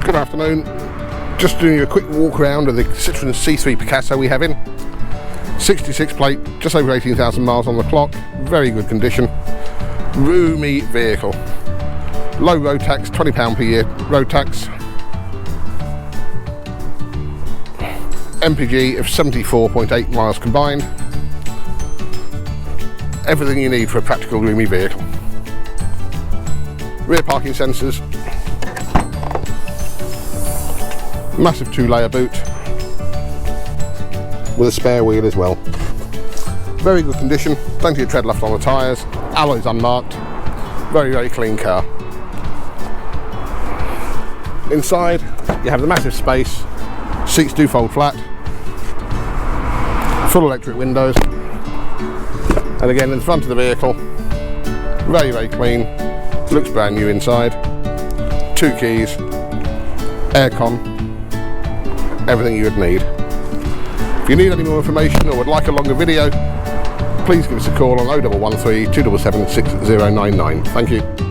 Good afternoon. Just doing a quick walk around of the Citroen C3 Picasso we have in. 66 plate, just over 18,000 miles on the clock, very good condition. Roomy vehicle. Low road tax, £20 per year road tax. MPG of 74.8 miles combined. Everything you need for a practical roomy vehicle. Rear parking sensors. Massive 2-layer boot with a spare wheel as well. Very good condition, plenty of tread left on the tyres, alloys unmarked, very clean car. Inside you have the massive space, seats do fold flat, full electric windows, and again in the front of the vehicle, very clean, looks brand new inside, 2 keys, aircon, everything you would need. If you need any more information or would like a longer video, please give us a call on 0113 277 6099. Thank you.